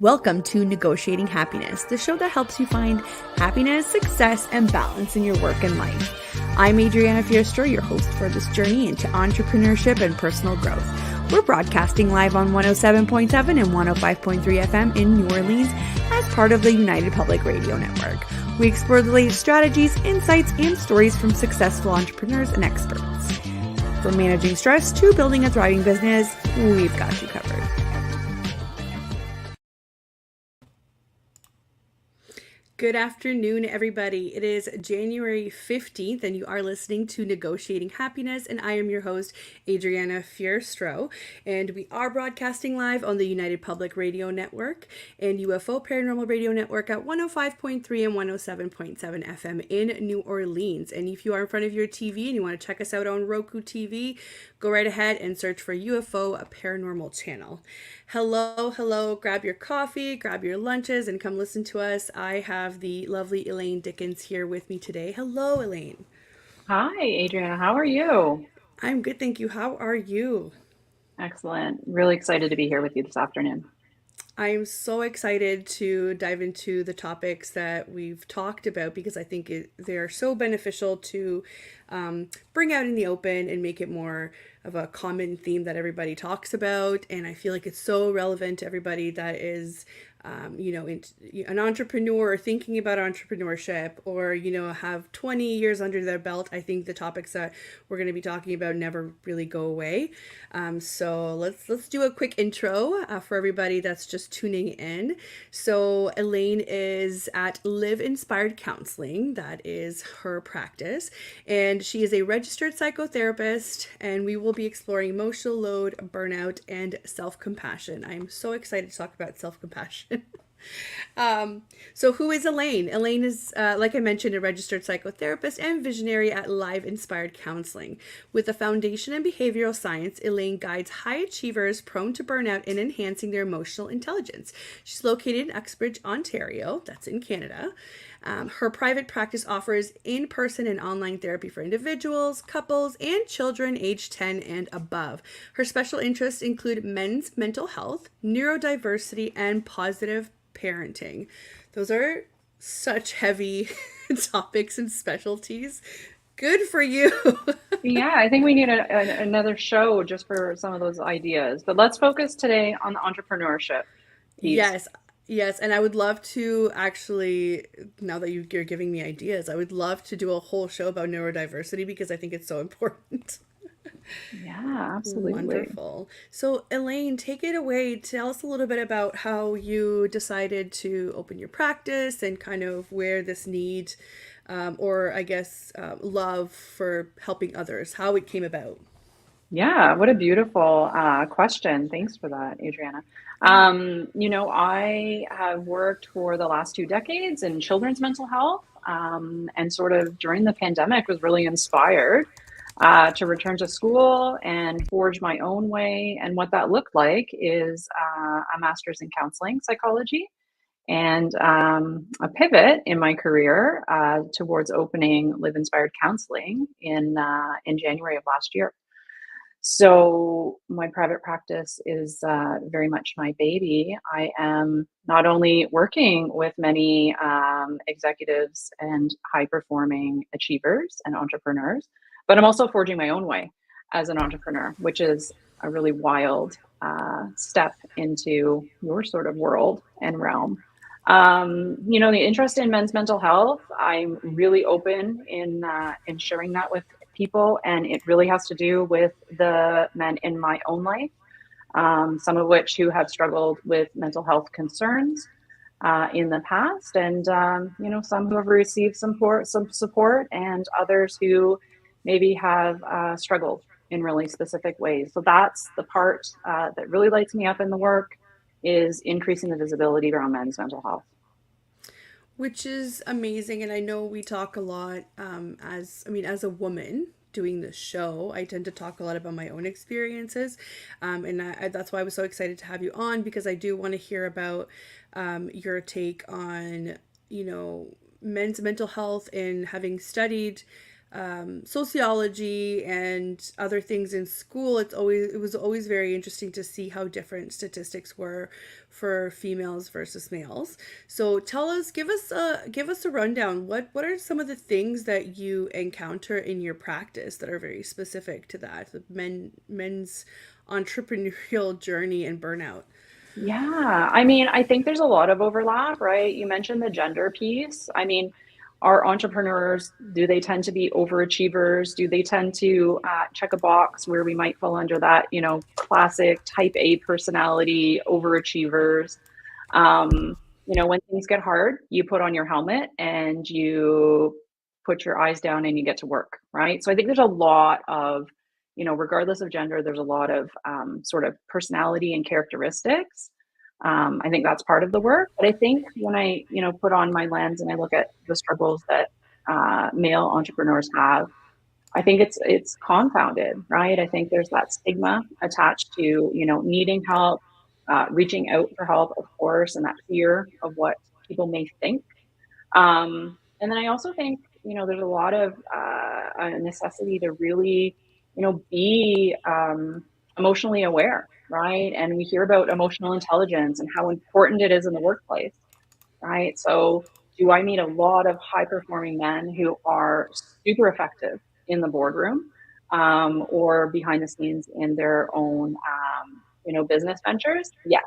Welcome to Negotiating Happiness, the show that helps you find happiness, success, and balance in your work and life. I'm Adriana Fierastrau, your host for this journey into entrepreneurship and personal growth. We're broadcasting live on 107.7 and 105.3 FM in New Orleans as part of the United Public Radio Network. We explore the latest strategies, insights, and stories from successful entrepreneurs and experts. From managing stress to building a thriving business, we've got you covered. Good afternoon, everybody. It is January 15th, and you are listening to Negotiating Happiness, and I am your host, Adriana Fierastrau, and we are broadcasting live on the United Public Radio Network and UFO Paranormal Radio Network at 105.3 and 107.7 FM in New Orleans. And if you are in front of your TV and you want to check us out on Roku TV, go right ahead and search for UFO Paranormal Channel. Hello, grab your coffee, grab your lunches, and come listen to us. I have the lovely Elaine Dickens here with me today. Hello, Elaine. Hi, Adriana. How are you? I'm good, thank you. How are you? Excellent. Really excited to be here with you this afternoon. I'm so excited to dive into the topics that we've talked about because I think they are so beneficial to bring out in the open and make it more of a common theme that everybody talks about. And I feel like it's so relevant to everybody that is an entrepreneur or thinking about entrepreneurship or, have 20 years under their belt. I think the topics that we're going to be talking about never really go away. So let's do a quick intro for everybody that's just tuning in. So Elaine is at Live Inspired Counselling. That is her practice. And she is a registered psychotherapist, and we will be exploring emotional load, burnout, and self-compassion. I'm so excited to talk about self-compassion. So who is Elaine? Elaine is, like I mentioned, a registered psychotherapist and visionary at Live Inspired Counselling. With a foundation in behavioral science, Elaine guides high achievers prone to burnout in enhancing their emotional intelligence. She's located in Uxbridge, Ontario. That's in Canada. Her private practice offers in-person and online therapy for individuals, couples, and children aged 10 and above. Her special interests include men's mental health, neurodiversity, and positive parenting. Those are such heavy topics and specialties. Good for you. Yeah, I think we need another show just for some of those ideas. But let's focus today on the entrepreneurship piece. Yes, and I would love to actually, now that you're giving me ideas, I would love to do a whole show about neurodiversity because I think it's so important. Yeah, absolutely. Wonderful. So Elaine, take it away. Tell us a little bit about how you decided to open your practice and kind of where this need love for helping others, how it came about. Yeah, what a beautiful question. Thanks for that, Adriana. I have worked for the last 2 decades in children's mental health, and sort of during the pandemic was really inspired to return to school and forge my own way. And what that looked like is a master's in counseling psychology and a pivot in my career towards opening Live Inspired Counseling in January of last year. So my private practice is very much my baby. I am not only working with many executives and high-performing achievers and entrepreneurs, but I'm also forging my own way as an entrepreneur, which is a really wild step into your sort of world and realm. The interest in men's mental health, I'm really open in sharing that with people, and it really has to do with the men in my own life, some of which who have struggled with mental health concerns in the past, and some who have received some support, and others who maybe have struggled in really specific ways. So that's the part that really lights me up in the work, is increasing the visibility around men's mental health. Which is amazing, and I know we talk a lot as a woman doing this show. I tend to talk a lot about my own experiences, and that's why I was so excited to have you on, because I do want to hear about your take on men's mental health and having studied sociology and other things in school, it was always very interesting to see how different statistics were for females versus males. So give us a rundown. What are some of the things that you encounter in your practice that are very specific to that, the men's entrepreneurial journey and burnout? Yeah, I mean, I think there's a lot of overlap, right? You mentioned the gender piece. I mean, are entrepreneurs, do they tend to be overachievers? Do they tend to check a box where we might fall under that, classic type A personality, overachievers? When things get hard, you put on your helmet and you put your eyes down and you get to work, right? So I think there's a lot of, regardless of gender, there's a lot of sort of personality and characteristics. I think that's part of the work. But I think when I, put on my lens and I look at the struggles that male entrepreneurs have, I think it's confounded, right? I think there's that stigma attached to, needing help, reaching out for help, of course, and that fear of what people may think. And then I also think, there's a lot of a necessity to really, be emotionally aware, right? And we hear about emotional intelligence and how important it is in the workplace, right? So, do I meet a lot of high performing men who are super effective in the boardroom or behind the scenes in their own, business ventures? Yes.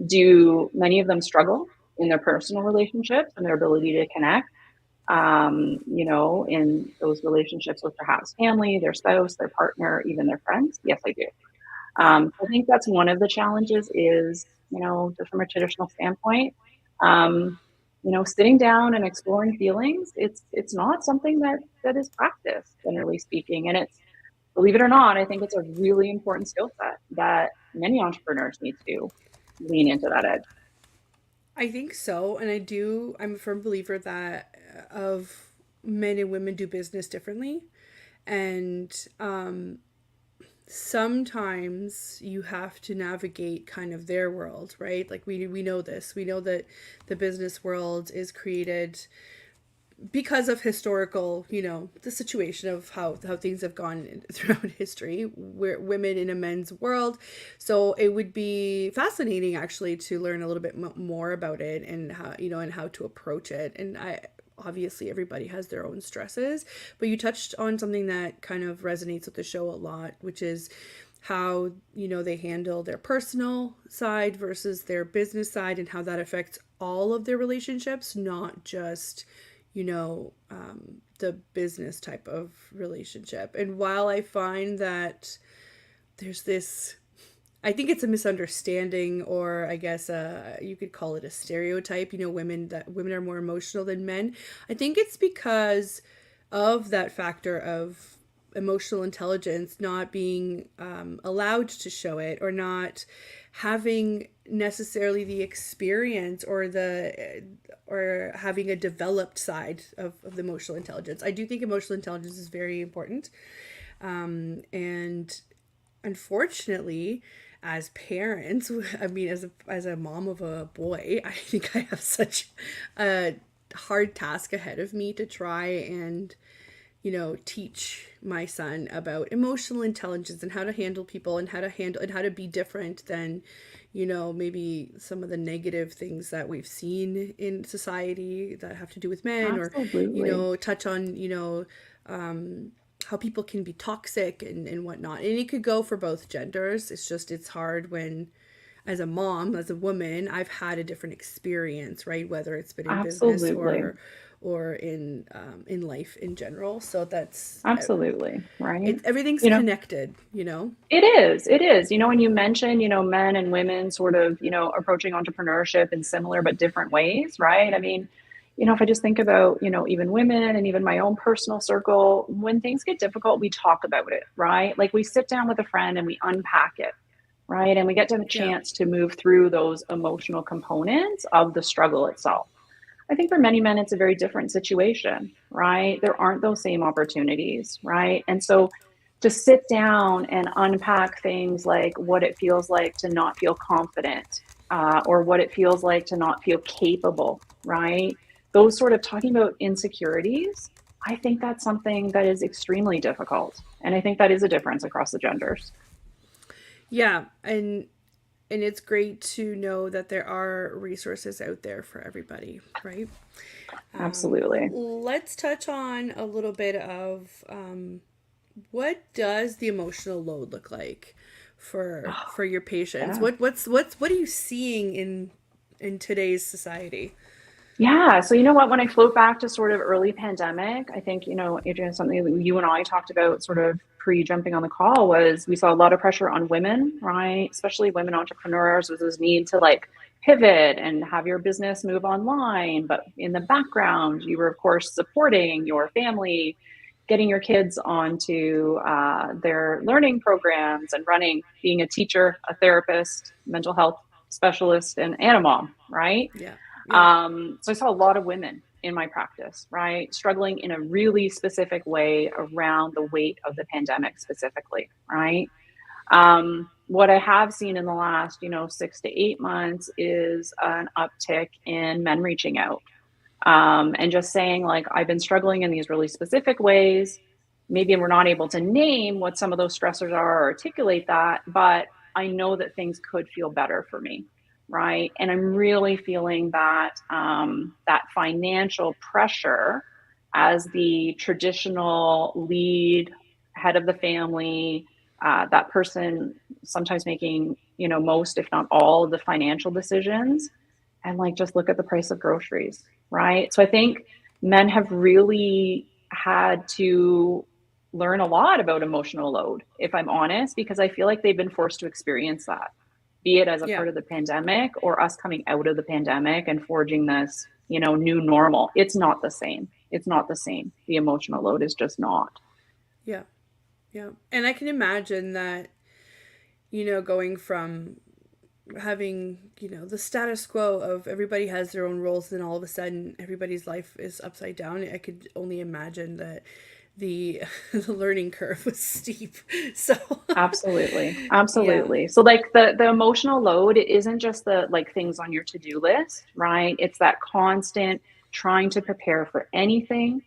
Do many of them struggle in their personal relationships and their ability to connect? In those relationships with perhaps family, their spouse, their partner, even their friends? Yes, I do. I think that's one of the challenges is, just from a traditional standpoint, sitting down and exploring feelings, it's not something that is practiced, generally speaking. And it's, believe it or not, I think it's a really important skill set that many entrepreneurs need to lean into that edge. I think so, and I'm a firm believer that of men and women do business differently, and sometimes you have to navigate kind of their world, right? Like we know this. We know that the business world is created because of historical, the situation of how things have gone throughout history, where women in a men's world. So it would be fascinating actually to learn a little bit more about it and how, and how to approach it. And obviously everybody has their own stresses, but you touched on something that kind of resonates with the show a lot, which is how, they handle their personal side versus their business side and how that affects all of their relationships, not just the business type of relationship. And while I find that there's this, I think it's a misunderstanding, or I guess you could call it a stereotype, women are more emotional than men. I think it's because of that factor of emotional intelligence not being allowed to show it, or not having necessarily the experience or having a developed side of the emotional intelligence. I do think emotional intelligence is very important, and unfortunately, as parents, I mean, as a mom of a boy, I think I have such a hard task ahead of me to try and teach my son about emotional intelligence and how to handle people and how to be different than, maybe some of the negative things that we've seen in society that have to do with men, or, Absolutely. touch on, how people can be toxic and whatnot. And it could go for both genders. It's hard when, as a mom, as a woman, I've had a different experience, right? Whether it's been in business Absolutely. or in life in general. So that's Absolutely. Right. everything's You know, connected. it is. It is. When you mention, men and women sort of, approaching entrepreneurship in similar but different ways, right? I mean, if I just think about, even women and even my own personal circle, when things get difficult, we talk about it, right? Like we sit down with a friend and we unpack it, right? And we get to have a Yeah. chance to move through those emotional components of the struggle itself. I think for many men, it's a very different situation, right? There aren't those same opportunities, right? And so to sit down and unpack things like what it feels like to not feel confident, or what it feels like to not feel capable, right? Those sort of talking about insecurities I think that's something that is extremely difficult. And I think that is a difference across the genders. Yeah, and it's great to know that there are resources out there for everybody, right? Absolutely. Let's touch on a little bit of what does the emotional load look like for your patients? Yeah. What are you seeing in today's society? Yeah. So, you know what? When I float back to sort of early pandemic, I think, Adrian, something that you and I talked about sort of pre jumping on the call was we saw a lot of pressure on women, right? Especially women entrepreneurs with this need to like pivot and have your business move online. But in the background, you were, of course, supporting your family, getting your kids onto their learning programs and running, being a teacher, a therapist, mental health specialist, and a mom, right? Yeah. Yeah. So I saw a lot of women in my practice, right, struggling in a really specific way around the weight of the pandemic specifically, right? What I have seen in the last, 6 to 8 months is an uptick in men reaching out and just saying, like, I've been struggling in these really specific ways. Maybe we're not able to name what some of those stressors are or articulate that, but I know that things could feel better for me, right? And I'm really feeling that that financial pressure as the traditional lead, head of the family, that person sometimes making most, if not all, of the financial decisions, and like just look at the price of groceries, right? So I think men have really had to learn a lot about emotional load, if I'm honest, because I feel like they've been forced to experience that, be it as a Yeah. part of the pandemic or us coming out of the pandemic and forging this, new normal. It's not the same. It's not the same. The emotional load is just not. Yeah. Yeah. And I can imagine that, going from having, the status quo of everybody has their own roles, and all of a sudden everybody's life is upside down. I could only imagine that the the learning curve was steep. So Absolutely. yeah. Absolutely. So like the emotional load, it isn't just the like things on your to-do list, right? It's that constant trying to prepare for anything,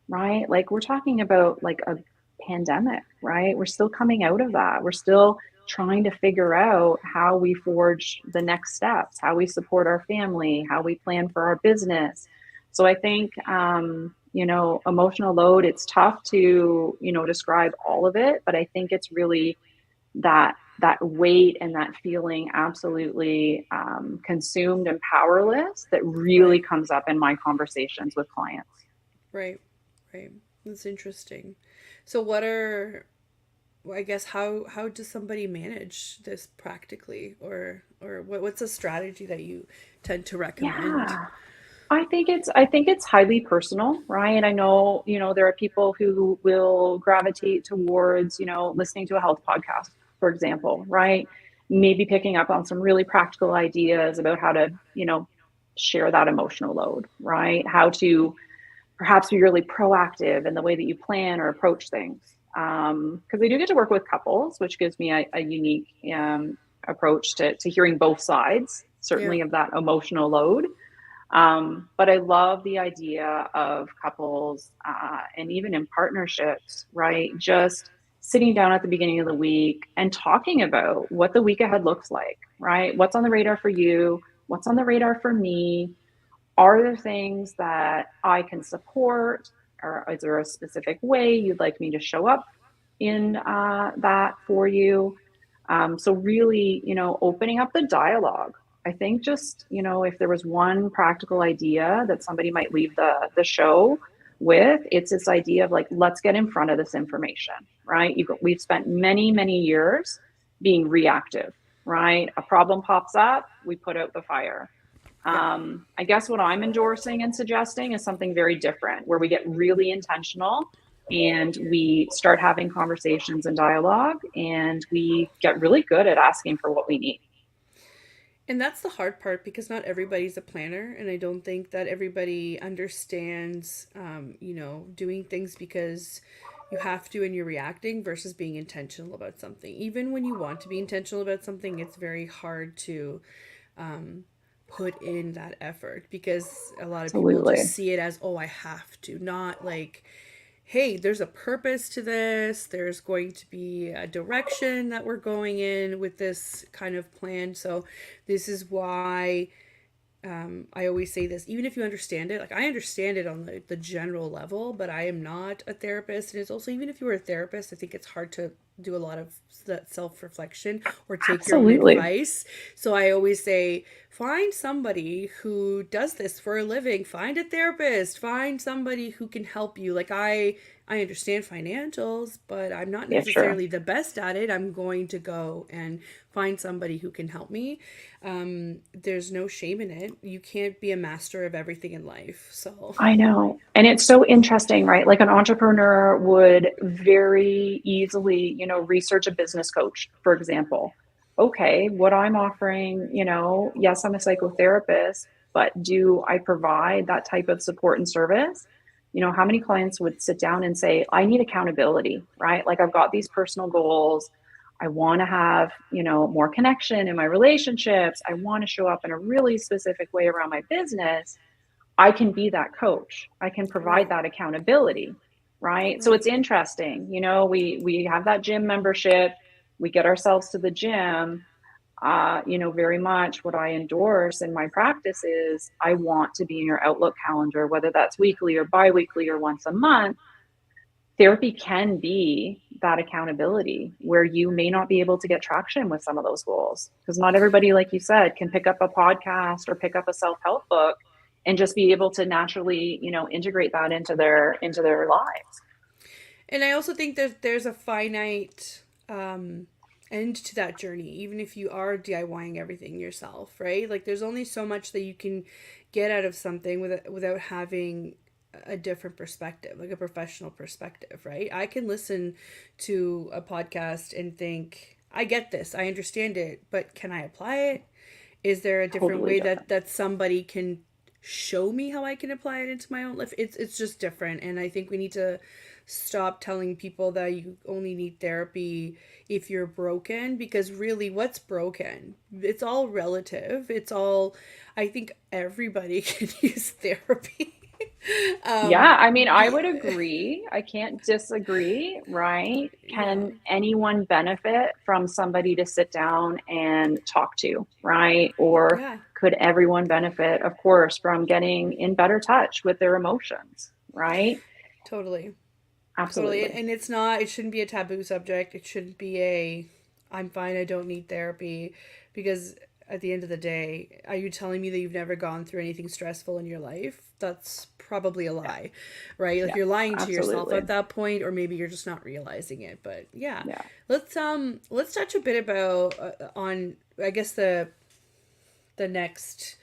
right? Like we're talking about like a pandemic, right? We're still coming out of that. We're still trying to figure out how we forge the next steps, how we support our family, how we plan for our business. So I think emotional load, it's tough to, describe all of it, but I think it's really that weight and that feeling absolutely consumed and powerless that really Right. comes up in my conversations with clients. Right. Right. That's interesting. So what are well, I guess how does somebody manage this practically, or what's a strategy that you tend to recommend? Yeah. I think it's highly personal, right? I know, there are people who will gravitate towards, listening to a health podcast, for example, right? Maybe picking up on some really practical ideas about how to, share that emotional load, right? How to perhaps be really proactive in the way that you plan or approach things. Because I do get to work with couples, which gives me a unique approach to hearing both sides, Yeah. certainly of that emotional load. But I love the idea of couples and even in partnerships, right? Just sitting down at the beginning of the week and talking about what the week ahead looks like, right? What's on the radar for you? What's on the radar for me? Are there things that I can support? Or is there a specific way you'd like me to show up in that for you? So really, opening up the dialogue. I think just, if there was one practical idea that somebody might leave the show with, it's this idea of like, let's get in front of this information, right? We've spent many, many years being reactive, right? A problem pops up, we put out the fire. Yeah. I guess what I'm endorsing and suggesting is something very different, where we get really intentional and we start having conversations and dialogue, and we get really good at asking for what we need. And that's the hard part, because not everybody's a planner, and I don't think that everybody understands, doing things because you have to and you're reacting versus being intentional about something. Even when you want to be intentional about something, it's very hard to put in that effort, because a lot of people just Absolutely. see it as, oh, I have to, not like, hey, there's a purpose to this. There's going to be a direction that we're going in with this kind of plan. So this is why I always say this, even if you understand it, like I understand it on the general level, but I am not a therapist. And it's also, even if you were a therapist, I think it's hard to do a lot of that self reflection or take your own Absolutely. advice. So I always say, find somebody who does this for a living, find a therapist, find somebody who can help you. Like I understand financials, but I'm not Yeah, sure. necessarily the best at it. I'm going to go and find somebody who can help me. There's no shame in it. You can't be a master of everything in life. So, I know. And it's so interesting, right? Like an entrepreneur would very easily, research a business coach, for example. Okay, what I'm offering, yes, I'm a psychotherapist, but do I provide that type of support and service? How many clients would sit down and say, I need accountability, right? Like I've got these personal goals. I want to have, more connection in my relationships. I want to show up in a really specific way around my business. I can be that coach. I can provide right, that accountability, right? So right. it's interesting. We have that gym membership. We get ourselves to the gym. Very much what I endorse in my practice is I want to be in your Outlook calendar, whether that's weekly or biweekly or once a month. Therapy can be that accountability where you may not be able to get traction with some of those goals because not everybody, like you said, can pick up a podcast or pick up a self-help book and just be able to naturally, integrate that into their lives. And I also think that there's a finite end to that journey, even if you are DIYing everything yourself, right? Like there's only so much that you can get out of something without having a different perspective, like a professional perspective, right? I can listen to a podcast and think, I get this, I understand it, but can I apply it? Is there a different Totally way different. that somebody can show me how I can apply it into my own life? It's just different, and I think we need to stop telling people that you only need therapy if you're broken, because really, what's broken? It's all relative. It's all, I think everybody can use therapy. Yeah, I mean, I Be, would agree. I can't disagree, right? yeah, Can anyone benefit from somebody to sit down and talk to, right? Or yeah, could everyone benefit, of course, from getting in better touch with their emotions, right? totally. Totally. Absolutely. And it's not, it shouldn't be a taboo subject. It shouldn't be a, I'm fine, I don't need therapy. Because at the end of the day, are you telling me that you've never gone through anything stressful in your life? That's probably a Yeah. lie, right? Like Yeah. you're lying to yourself Absolutely. at that point, or maybe you're just not realizing it. But yeah, Yeah. let's touch a bit about on, I guess the next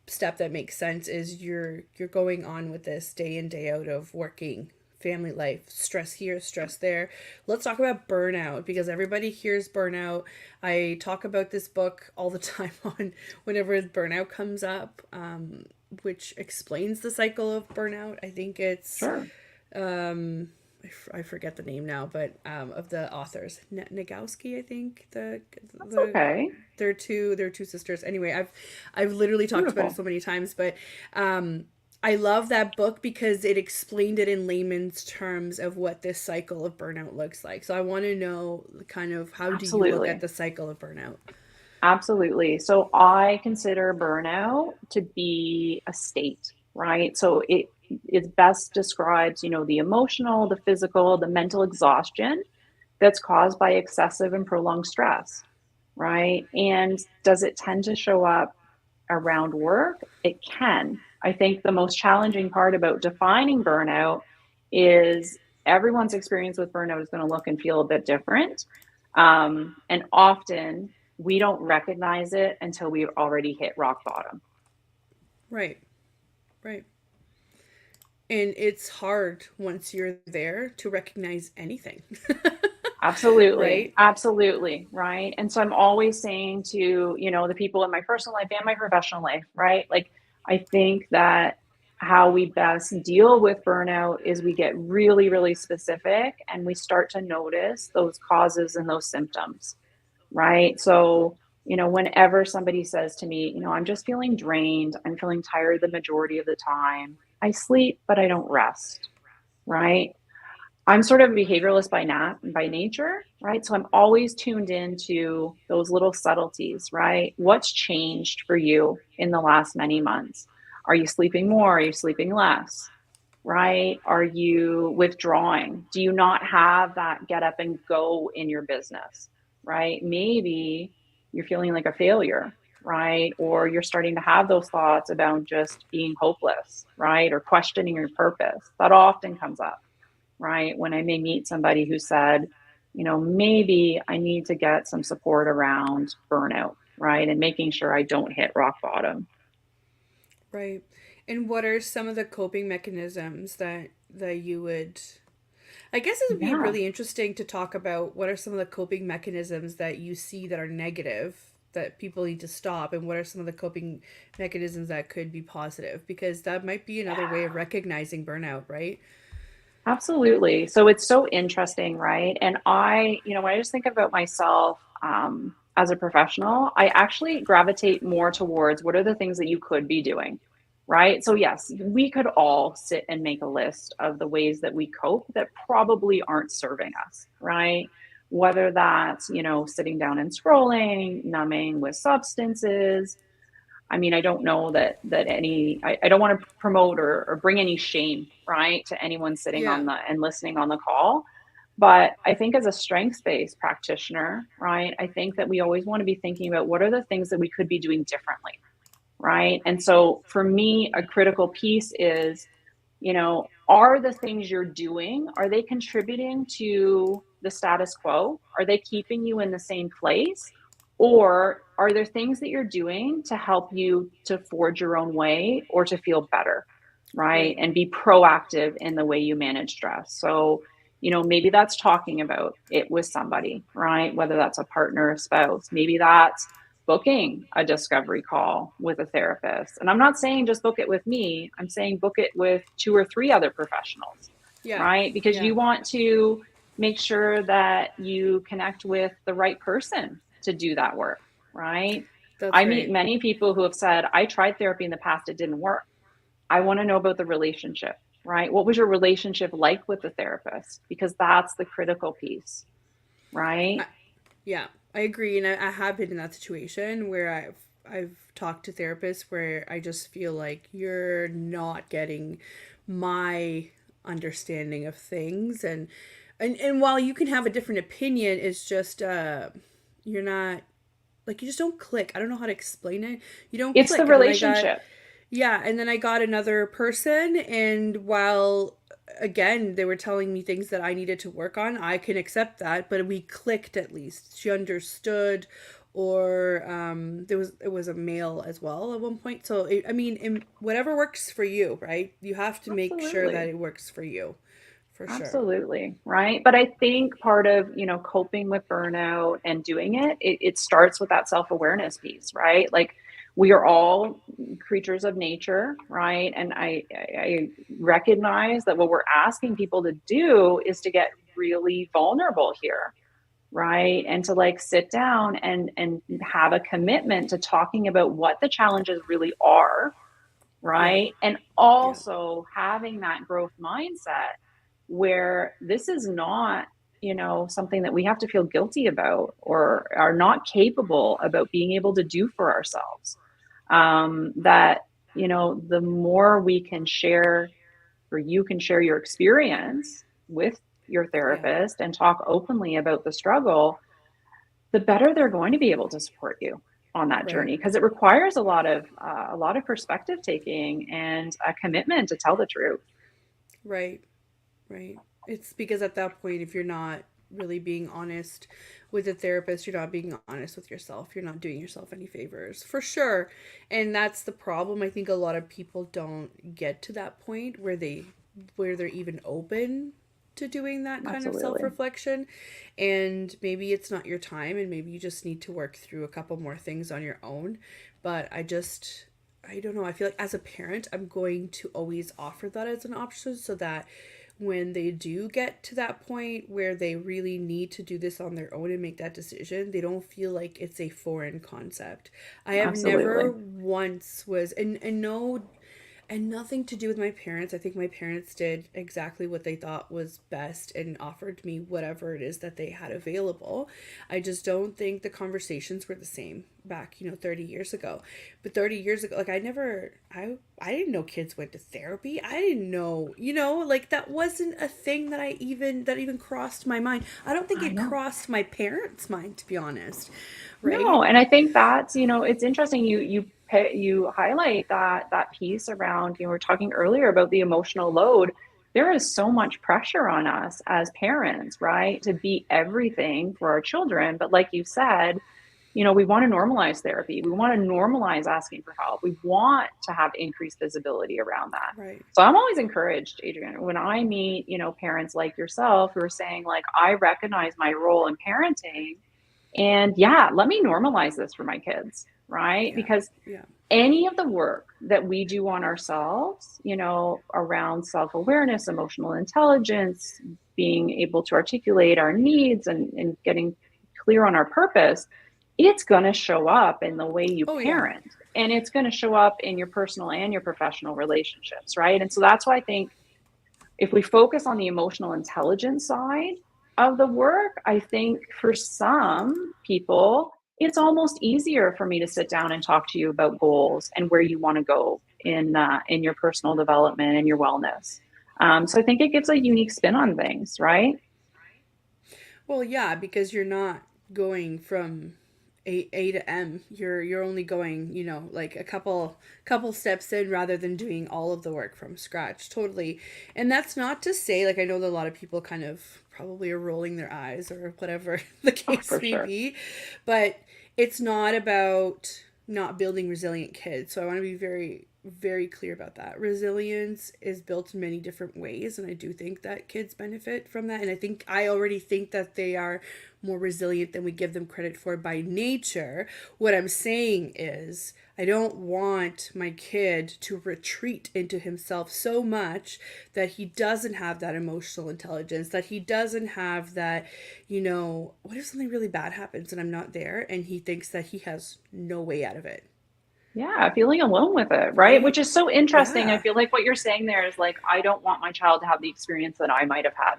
step that makes sense is you're going on with this day in day out of working, family life, stress here, stress there. Let's talk about burnout, because everybody hears burnout. I talk about this book all the time on whenever burnout comes up, which explains the cycle of burnout. I think it's Sure. I forget the name now, but of the authors, Nagowski, I think That's the okay. they're two sisters. Anyway, I've literally talked about it Beautiful. so many times, but I love that book because it explained it in layman's terms of what this cycle of burnout looks like. So I want to know kind of, how do you look at Absolutely. the cycle of burnout? Absolutely. So I consider burnout to be a state, right? So it best describes, the emotional, the physical, the mental exhaustion that's caused by excessive and prolonged stress, right? And does it tend to show up around work? It can. I think the most challenging part about defining burnout is everyone's experience with burnout is going to look and feel a bit different. And often we don't recognize it until we've already hit rock bottom. Right, right. And it's hard once you're there to recognize anything. Absolutely. Right? Absolutely. Right. And so I'm always saying to, the people in my personal life and my professional life, right? Like, I think that how we best deal with burnout is we get really, really specific and we start to notice those causes and those symptoms, right? So Whenever somebody says to me, I'm just feeling drained, I'm feeling tired the majority of the time, I sleep, but I don't rest, right? I'm sort of a behavioralist by nature, right? So I'm always tuned into those little subtleties, right? What's changed for you in the last many months? Are you sleeping more? Are you sleeping less? Right? Are you withdrawing? Do you not have that get up and go in your business? Right? Maybe you're feeling like a failure, right? Or you're starting to have those thoughts about just being hopeless, right? Or questioning your purpose. That often comes up, right? When I may meet somebody who said, maybe I need to get some support around burnout, right? And making sure I don't hit rock bottom. Right. And what are some of the coping mechanisms that you would, I guess it would be Yeah. really interesting to talk about what are some of the coping mechanisms that you see that are negative that people need to stop, and what are some of the coping mechanisms that could be positive, because that might be another way of recognizing burnout, right? Absolutely. So it's so interesting, right? And when I just think about myself as a professional, I actually gravitate more towards what are the things that you could be doing, right? So, yes, we could all sit and make a list of the ways that we cope that probably aren't serving us, right? Whether that's, sitting down and scrolling, numbing with substances, I mean, I don't know that I don't want to promote or bring any shame, right, to anyone sitting Yeah. on the and listening on the call. But I think as a strengths-based practitioner, right, I think that we always want to be thinking about what are the things that we could be doing differently, right? And so for me, a critical piece is, are the things you're doing, are they contributing to the status quo? Are they keeping you in the same place? Or are there things that you're doing to help you to forge your own way or to feel better, right? Right. And be proactive in the way you manage stress. So, maybe that's talking about it with somebody, right? Whether that's a partner, a spouse, maybe that's booking a discovery call with a therapist. And I'm not saying just book it with me, I'm saying book it with two or three other professionals, Yeah. right? Because Yeah. you want to make sure that you connect with the right person to do that work, right? I That's meet right. many people who have said, I tried therapy in the past, it didn't work. I want to know about the relationship, right? What was your relationship like with the therapist? Because that's the critical piece, right? I, yeah, I agree, and I have been in that situation where I've talked to therapists where I just feel like you're not getting my understanding of things, and while you can have a different opinion, it's just you're not, like, you just don't click. I don't know how to explain it. You don't It's the click. And then I got, relationship. yeah, and then I got another person, and while again they were telling me things that I needed to work on, I can accept that, but we clicked at least. She understood, or it was a male as well at one point. So I mean, whatever works for you, right? You have to make sure that Absolutely. it works for you, for sure. Absolutely. Right. But I think part of, coping with burnout and doing it starts with that self-awareness piece, right? Like we are all creatures of nature, right? And I recognize that what we're asking people to do is to get really vulnerable here, right? And to like sit down and have a commitment to talking about what the challenges really are, Yeah, right? And yeah, also having that growth mindset where this is not, something that we have to feel guilty about or are not capable about being able to do for ourselves. That, the more we can share, or you can share your experience with your yeah. therapist and talk openly about the struggle, the better they're going to be able to support you on that Right. journey, because it requires a lot of perspective taking and a commitment to tell the truth. Right. Right. It's because at that point, if you're not really being honest with a therapist, you're not being honest with yourself. You're not doing yourself any favors, for sure. And that's the problem. I think a lot of people don't get to that point where they're even open to doing that kind of Absolutely. self-reflection, and maybe it's not your time, and maybe you just need to work through a couple more things on your own. But I don't know, I feel like as a parent I'm going to always offer that as an option, so that when they do get to that point where they really need to do this on their own and make that decision, they don't feel like it's a foreign concept. I have never Absolutely. once was, and no, and nothing to do with my parents. I think my parents did exactly what they thought was best and offered me whatever it is that they had available. I just don't think the conversations were the same back, 30 years ago. But 30 years ago, like I didn't know kids went to therapy. I didn't know, like that wasn't a thing that even crossed my mind. I don't think I it know. crossed my parents' mind, to be honest. Right? No, and I think that's, it's interesting you highlight that piece around, we were talking earlier about the emotional load. There is so much pressure on us as parents, right? To be everything for our children. But like you said, we want to normalize therapy. We want to normalize asking for help. We want to have increased visibility around that. Right. So I'm always encouraged, Adrian, when I meet, parents like yourself who are saying like, I recognize my role in parenting, and yeah, let me normalize this for my kids, right? Yeah. Because Yeah. any of the work that we do on ourselves, around self awareness, emotional intelligence, being able to articulate our needs and getting clear on our purpose, it's going to show up in the way you Oh yeah. parent. And it's going to show up in your personal and your professional relationships, right? And so that's why I think if we focus on the emotional intelligence side of the work, I think for some people, it's almost easier for me to sit down and talk to you about goals and where you want to go in your personal development and your wellness. So I think it gives a unique spin on things, right? Well, yeah, because you're not going from A to M. You're only going, like a couple steps in rather than doing all of the work from scratch. Totally. And that's not to say, like, I know that a lot of people kind of probably are rolling their eyes or whatever the Oh, case for may sure. be, but it's not about not building resilient kids. So I want to be very very clear about that. Resilience is built in many different ways, and I do think that kids benefit from that. And I already think that they are more resilient than we give them credit for by nature. What I'm saying is, I don't want my kid to retreat into himself so much that he doesn't have that emotional intelligence, that he doesn't have that, what if something really bad happens and I'm not there and he thinks that he has no way out of it, Yeah, feeling alone with it, right? Which right? is so interesting. I Yeah. feel like what you're saying there is like, I don't want my child to have the experience that I might have had,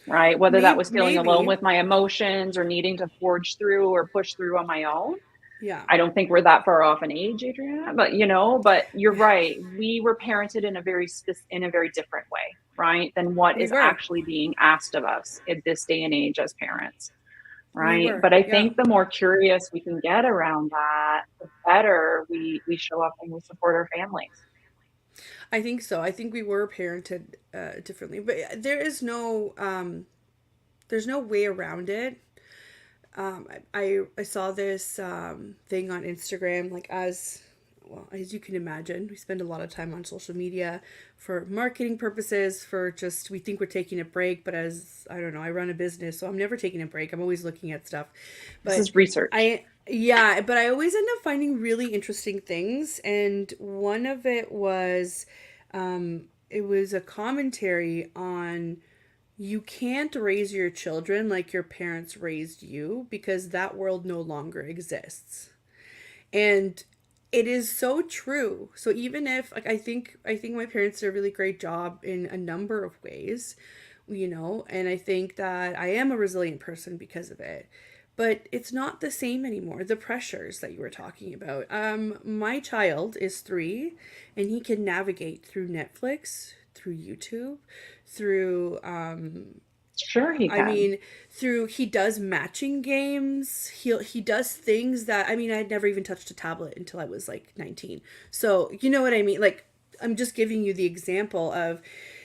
right? Whether that Maybe, was feeling alone maybe. with my emotions or needing to forge through or push through on my own. Yeah. I don't think we're that far off in age, Adriana, but you're right. We were parented in a in a very different way, right? Than what We is were. actually being asked of us at this day and age as parents, We right? were. But I Yeah. think the more curious we can get around that, the better we show up and we support our families. I think so. I think we were parented differently, but there's no way around it. I saw this thing on Instagram, like as well as you can imagine, we spend a lot of time on social media for marketing purposes. For just we think we're taking a break, but as I don't know, I run a business, so I'm never taking a break. I'm always looking at stuff, This but is research. but I always end up finding really interesting things, and one of it was, it was a commentary on you can't raise your children like your parents raised you because that world no longer exists. And it is so true. So even if like I think my parents did a really great job in a number of ways, and I think that I am a resilient person because of it. But it's not the same anymore. The pressures that you were talking about. My child is 3, and he can navigate through Netflix, through YouTube, through Sure, he I can. mean, through he does matching games. He does things that I'd never even touched a tablet until I was like 19. So, you know what I mean? Like I'm just giving you the example of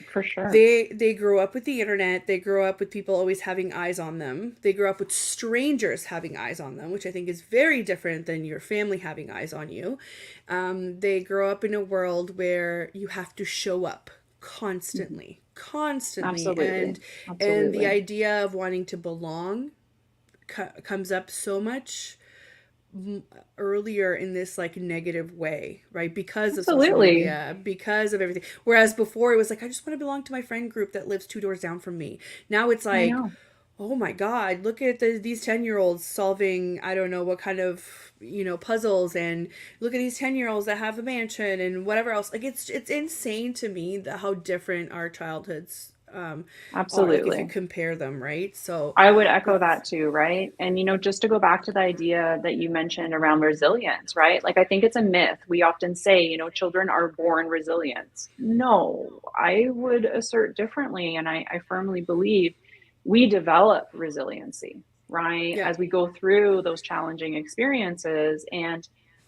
For sure. they grow up with the internet, they grow up with people always having eyes on them. They grow up with strangers having eyes on them, which I think is very different than your family having eyes on you. They grow up in a world where you have to show up Mhm. constantly, Absolutely. and the Absolutely. idea of wanting to belong comes up so much earlier in this like negative way, right? Because of social Absolutely. media, because of everything. Whereas before it was like, I just want to belong to my friend group that lives two doors down from me. Now it's I like, know. oh my God, look at these 10-year-olds solving, I don't know what kind of, puzzles, and look at these 10-year-olds that have a mansion and whatever else. Like it's insane to me that how different our childhoods are, like if you Absolutely. compare them, right? So I would echo it's, that too, right? And just to go back to the idea that you mentioned around resilience, right? Like I think it's a myth. We often say, children are born resilient. No, I would assert differently, and I firmly believe we develop resiliency, right? yeah. As we go through those challenging experiences. And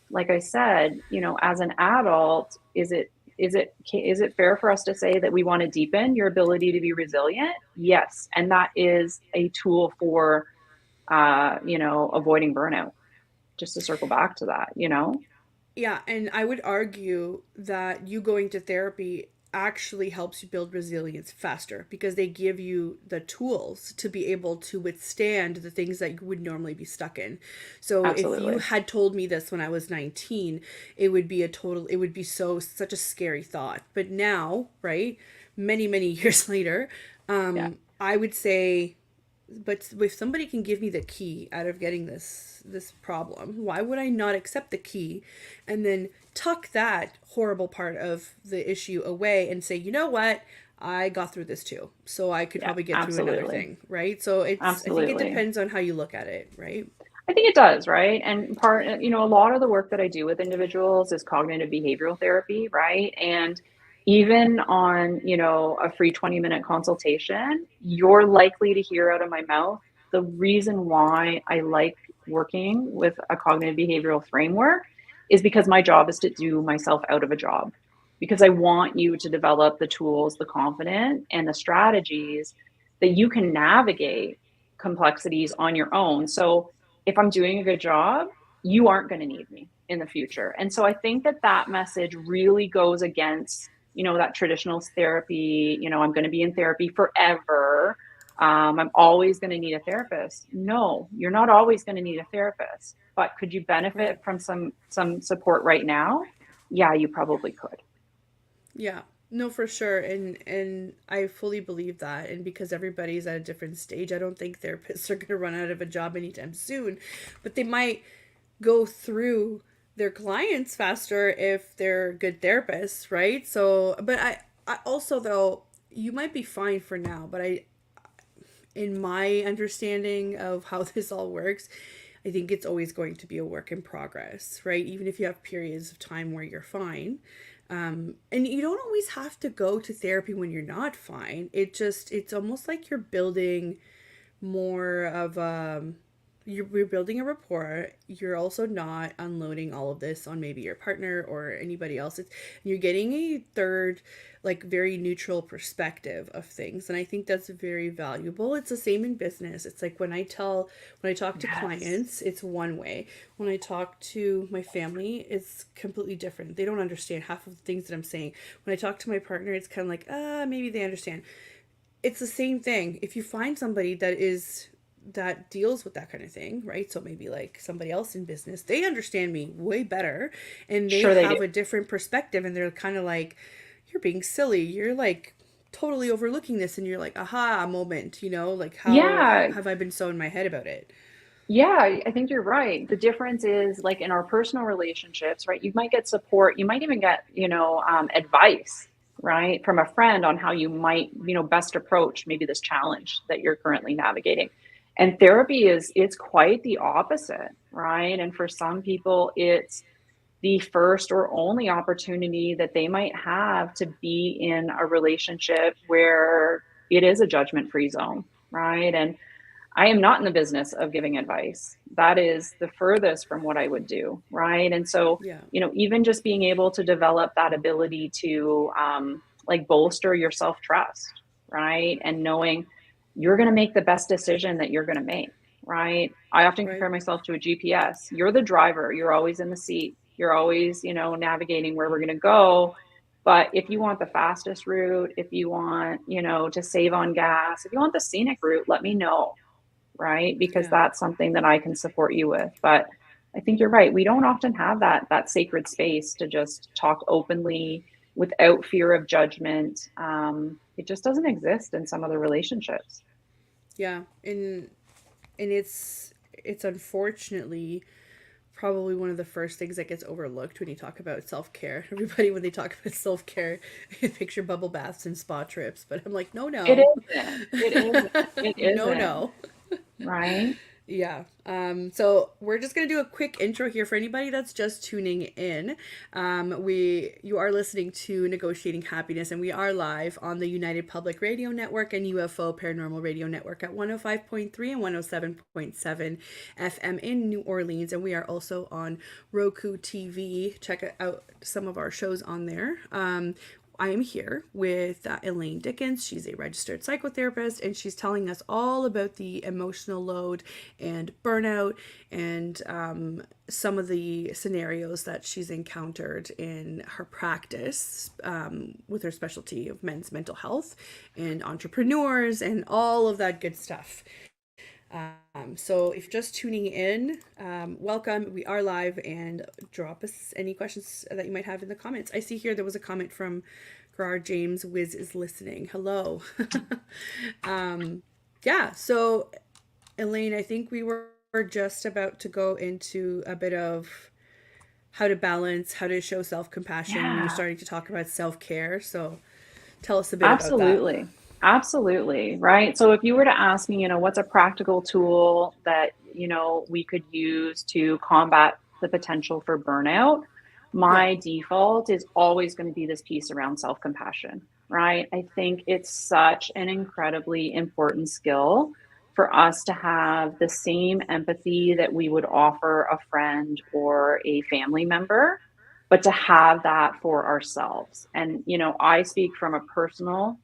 like I said, as an adult, is it fair for us to say that we want to deepen your ability to be resilient? Yes, and that is a tool for avoiding burnout. Just to circle back to that. Yeah, and I would argue that you going to therapy actually helps you build resilience faster because they give you the tools to be able to withstand the things that you would normally be stuck in. So if you Absolutely. had told me this when I was 19, it would be such a scary thought. But now, right, many years later, Yeah. I would say, but if somebody can give me the key out of getting this problem, why would I not accept the key and then tuck that horrible part of the issue away and say, you know what, I got through this too, so I could Yeah. probably get through another Absolutely. thing, right? So I think it Absolutely. depends on how you look at it, right? I think it does, right? And a lot of the work that I do with individuals is cognitive behavioral therapy, right? And even on, a free 20-minute consultation, you're likely to hear out of my mouth the reason why I like working with a cognitive behavioral framework is because my job is to do myself out of a job. Because I want you to develop the tools, the confidence, and the strategies that you can navigate complexities on your own. So if I'm doing a good job, you aren't going to need me in the future. And so I think that that message really goes against, that traditional therapy, I'm going to be in therapy forever. I'm always going to need a therapist. No, you're not always going to need a therapist, but could you benefit Right. from some support right now? Yeah, you probably could. Yeah. No, for sure. And I fully believe that. And because everybody's at a different stage, I don't think therapists are going to run out of a job anytime soon, but they might go through their clients faster if they're good therapists, right? So, but I also though, you might be fine for now, but in my understanding of how this all works, I think it's always going to be a work in progress, right? Even if you have periods of time where you're fine. And you don't always have to go to therapy when you're not fine. It's almost like you're building more of you're building a rapport. You're also not unloading all of this on maybe your partner or anybody else. You're getting a third, like very neutral perspective of things, and I think that's very valuable. It's the same in business. It's like when I talk to Yes. clients, it's one way. When I talk to my family, it's completely different. They don't understand half of the things that I'm saying. When I talk to my partner, it's kind of like maybe they understand. It's the same thing. If you find somebody that deals with that kind of thing, right? So maybe like somebody else in business, they understand me way better and they Sure they do. have a different perspective and they're kind of like, you're being silly. You're like totally overlooking this, and you're like, aha, moment, like how Yeah. have I been so in my head about it? Yeah, I think you're right. The difference is like in our personal relationships, right? You might get support, you might even get, advice, right, from a friend on how you might, best approach maybe this challenge that you're currently navigating. And therapy it's quite the opposite, right? And for some people, it's the first or only opportunity that they might have to be in a relationship where it is a judgment-free zone, right? And I am not in the business of giving advice. That is the furthest from what I would do, right? And so, Yeah. even just being able to develop that ability to like bolster your self trust, right? And knowing you're going to make the best decision that you're going to make, right? I often Right. compare myself to a GPS. You're the driver, you're always in the seat, you're always, navigating where we're going to go. But if you want the fastest route, if you want, to save on gas, if you want the scenic route, let me know, right? Because Yeah. that's something that I can support you with. But I think you're right. We don't often have that sacred space to just talk openly without fear of judgment. It just doesn't exist in some other relationships. Yeah, and it's unfortunately probably one of the first things that gets overlooked when you talk about self-care. Everybody, when they talk about self-care, they picture bubble baths and spa trips, but I'm like, no, It no. isn't. It isn't. It No, isn't. no. Right? Yeah. So we're just gonna do a quick intro here for anybody that's just tuning in. You are listening to Negotiating Happiness, and we are live on the United Public Radio Network and UFO Paranormal Radio Network at 105.3 and 107.7 FM in New Orleans, and we are also on Roku TV. Check out some of our shows on there. I am here with Elaine Dickens. She's a registered psychotherapist, and she's telling us all about the emotional load and burnout and some of the scenarios that she's encountered in her practice with her specialty of men's mental health and entrepreneurs and all of that good stuff. So if you're just tuning in, welcome. We are live, and drop us any questions that you might have in the comments. I see here there was a comment from Gerard James. Wiz is listening. Hello. Yeah, so Elaine, I think we were just about to go into a bit of how to balance, how to show self-compassion. We were Yeah. starting to talk about self-care. So tell us a bit about that. Absolutely. Absolutely. Right. So if you were to ask me, what's a practical tool that, we could use to combat the potential for burnout, Yeah. my default is always going to be this piece around self-compassion, right? I think it's such an incredibly important skill for us to have the same empathy that we would offer a friend or a family member, but to have that for ourselves. And, I speak from a personal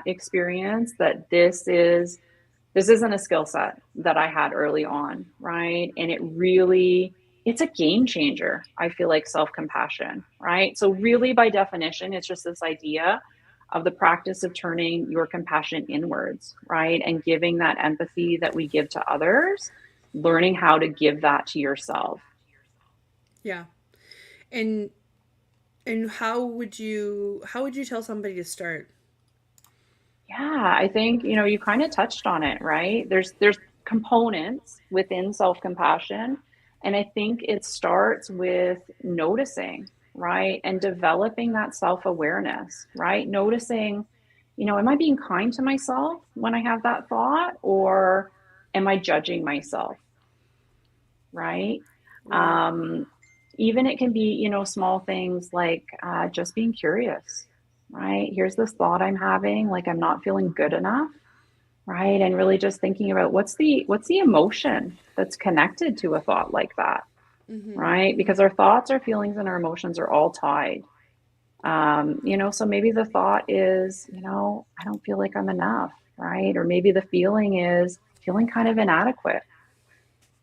experience that this isn't a skill set that I had early on, right? And it's a game changer. I feel like self-compassion, right? So really by definition, it's just this idea of the practice of turning your compassion inwards, right? And giving that empathy that we give to others, learning how to give that to yourself. Yeah. And how would you tell somebody to start? Yeah, I think, you kind of touched on it, right? There's components within self-compassion, and I think it starts with noticing, right? And developing that self-awareness, right? Noticing, am I being kind to myself when I have that thought, or am I judging myself, right? Right. Um, Even it can be, small things like just being curious, right? Here's this thought I'm having, like I'm not feeling good enough, right? And really just thinking about what's the emotion that's connected to a thought like that, Mm-hmm. right? Mm-hmm. Because our thoughts, our feelings, and our emotions are all tied. So maybe the thought is, I don't feel like I'm enough, right? Or maybe the feeling is feeling kind of inadequate,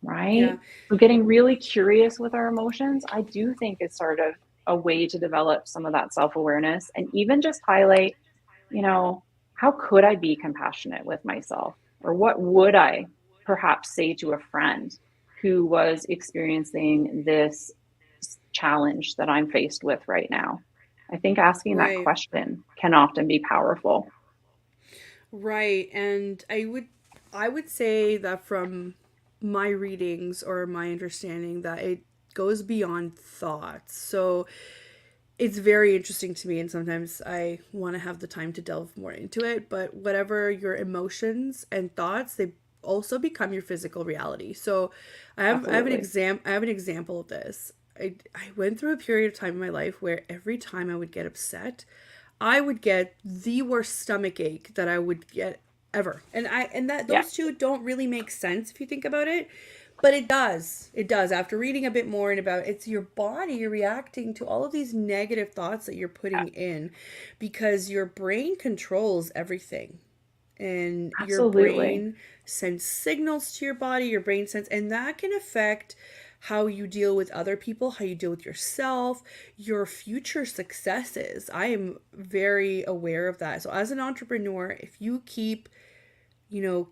Yeah. right? So getting really curious with our emotions, I do think is sort of a way to develop some of that self-awareness and even just highlight, you know, how could I be compassionate with myself? Or what would I perhaps say to a friend who was experiencing this challenge that I'm faced with right now? I think asking that Right. question can often be powerful. Right. And I would say that from my readings or my understanding that it goes beyond thoughts. So it's very interesting to me, and sometimes I want to have the time to delve more into it, but whatever your emotions and thoughts, they also become your physical reality. So Absolutely. I have an example of this. I went through a period of time in my life where every time I would get upset, I would get the worst stomach ache that I would get ever. And that Yeah, those two don't really make sense if you think about it, but it does. It does. After reading a bit more and about it's your body, you're reacting to all of these negative thoughts that you're putting in because your brain controls everything. And your absolutely. brain sends signals to your body, your brain sends, and that can affect how you deal with other people, how you deal with yourself, your future successes. I am very aware of that. So, as an entrepreneur, if you keep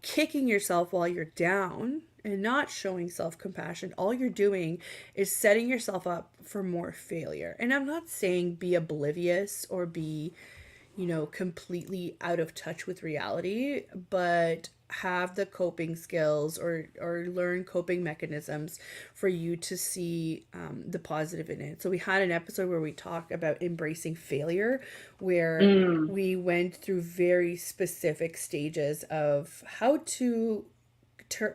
kicking yourself while you're down and not showing self-compassion, all you're doing is setting yourself up for more failure. And I'm not saying be oblivious or be, completely out of touch with reality, but have the coping skills or learn coping mechanisms for you to see the positive in it. So we had an episode where we talked about embracing failure, where Mm. we went through very specific stages of how to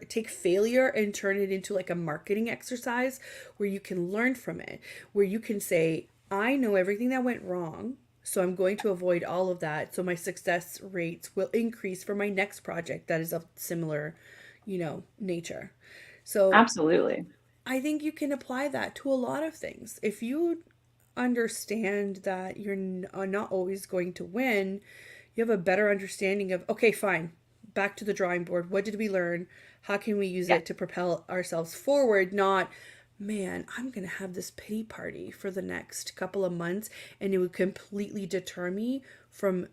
take failure and turn it into like a marketing exercise where you can learn from it, where you can say, I know everything that went wrong, so I'm going to avoid all of that, so my success rates will increase for my next project that is of similar, nature. So Absolutely. I think you can apply that to a lot of things. If you understand that you're not always going to win, you have a better understanding of, okay, fine, back to the drawing board. What did we learn? How can we use Yeah. it to propel ourselves forward? Not, man, I'm going to have this pity party for the next couple of months, and it would completely deter me from,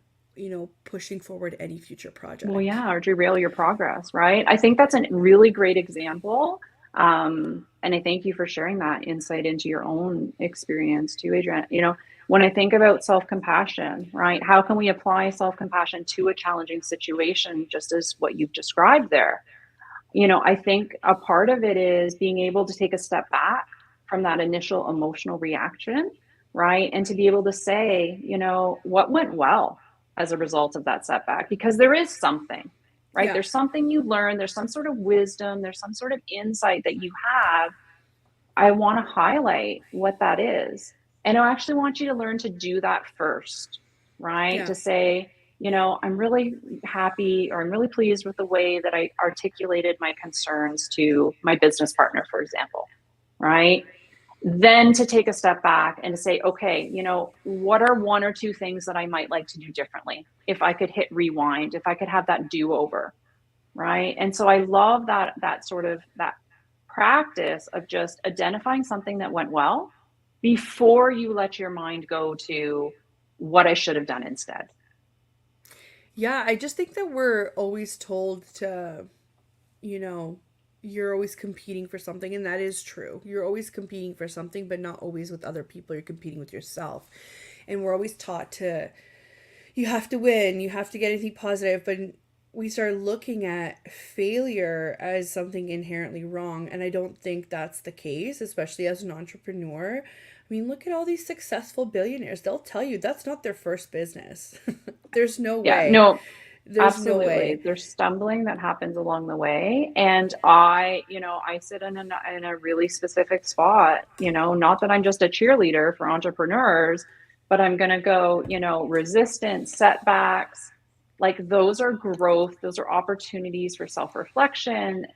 pushing forward any future Well, project. yeah, or derail your progress, right? I think that's a really great example. And I thank you for sharing that insight into your own experience too, Adriana. When I think about self-compassion, right? How can we apply self-compassion to a challenging situation, just as what you've described there? I think a part of it is being able to take a step back from that initial emotional reaction, right? And to be able to say, what went well as a result of that setback? Because there is something, right? Yeah. There's something you learn, there's some sort of wisdom, there's some sort of insight that you have. I want to highlight what that is. And I actually want you to learn to do that first, right? Yeah. To say, I'm really happy or I'm really pleased with the way that I articulated my concerns to my business partner, for example, right? Then to take a step back and to say, okay, what are one or two things that I might like to do differently? If I could hit rewind, if I could have that do over, right? And so I love that sort of that practice of just identifying something that went well before you let your mind go to what I should have done instead. Yeah, I just think that we're always told to, you know, you're always competing for something, and that is true. You're always competing for something, but not always with other people. You're competing with yourself. And we're always taught to, you have to win, you have to get anything positive, but we start looking at failure as something inherently wrong, and I don't think that's the case, especially as an entrepreneur. I mean, look at all these successful billionaires. They'll tell you that's not their first business. There's no Yeah, way. no, There's no absolutely. way. There's stumbling that happens along the way. And I sit in a really specific spot, not that I'm just a cheerleader for entrepreneurs, but I'm going to go, resistance, setbacks, like those are growth, those are opportunities for self-reflection.